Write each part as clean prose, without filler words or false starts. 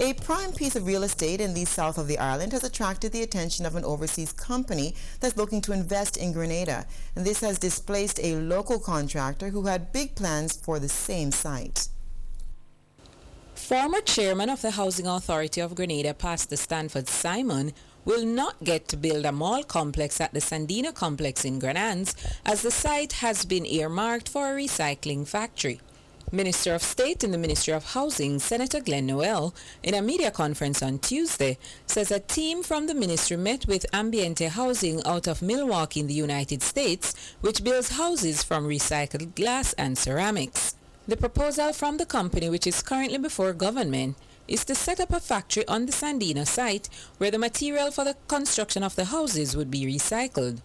A prime piece of real estate in the south of the island has attracted the attention of an overseas company that's looking to invest in Grenada. And this has displaced a local contractor who had big plans for the same site. Former chairman of the Housing Authority of Grenada, Pastor Stanford Simon, will not get to build a mall complex at the Sandina complex in Grenada, as the site has been earmarked for a recycling factory. Minister of State in the Ministry of Housing, Senator Glenn Noel, in a media conference on Tuesday, says a team from the ministry met with Ambiente Housing out of Milwaukee in the United States, which builds houses from recycled glass and ceramics. The proposal from the company, which is currently before government, is to set up a factory on the Sandina site where the material for the construction of the houses would be recycled.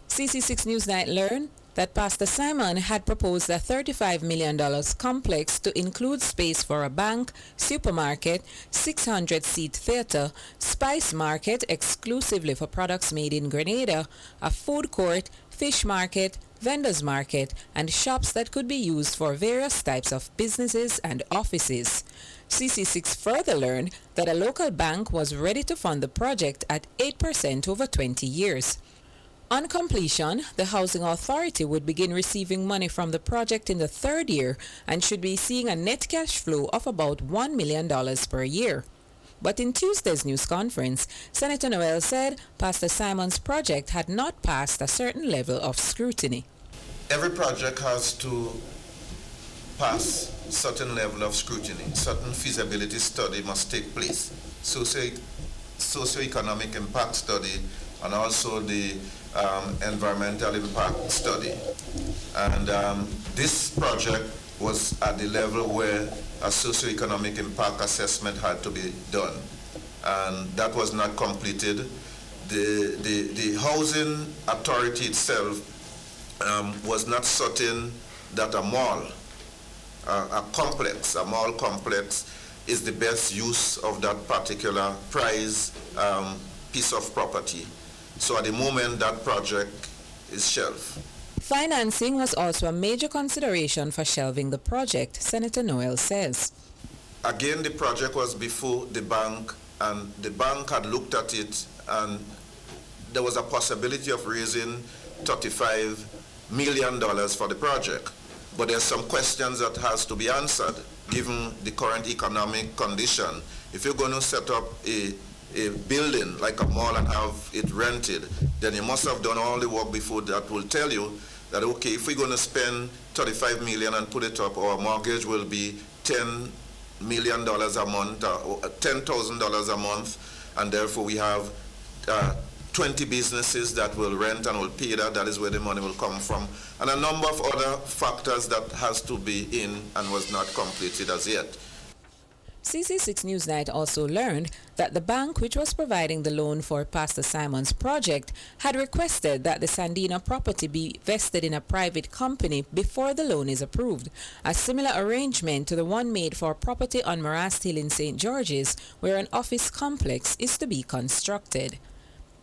CC6 Newsnight learned that Pastor Simon had proposed a $35 million complex to include space for a bank, supermarket, 600-seat theater, spice market exclusively for products made in Grenada, a food court, fish market, vendors market, and shops that could be used for various types of businesses and offices. CC6 further learned that a local bank was ready to fund the project at 8% over 20 years. On completion, the Housing Authority would begin receiving money from the project in the third year and should be seeing a net cash flow of about $1 million per year. But in Tuesday's news conference, Senator Noel said Pastor Simon's project had not passed a certain level of scrutiny. Every project has to pass a certain level of scrutiny. Certain feasibility study must take place. Socio-economic impact study and also the environmental impact study. And this project was at the level where a socio-economic impact assessment had to be done. And that was not completed. The housing authority itself was not certain that a mall, a mall complex is the best use of that particular prize piece of property. So at the moment, that project is shelved. Financing was also a major consideration for shelving the project, Senator Noel says. Again, the project was before the bank, and the bank had looked at it, and there was a possibility of raising $35 million for the project. But there's some questions that has to be answered, given the current economic condition. If you're going to set up a building like a mall and have it rented, then you must have done all the work before that will tell you that, okay, if we're going to spend $35 million and put it up, our mortgage will be $10 million a month, or $10,000 a month, and therefore we have 20 businesses that will rent and will pay that. That is where the money will come from, and a number of other factors that has to be in and was not completed as yet. CC6 Newsnight also learned that the bank which was providing the loan for Pastor Simon's project had requested that the Sandina property be vested in a private company before the loan is approved, a similar arrangement to the one made for property on Marrast Hill in St. George's, where an office complex is to be constructed.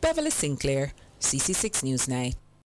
Beverly Sinclair, CC6 Newsnight.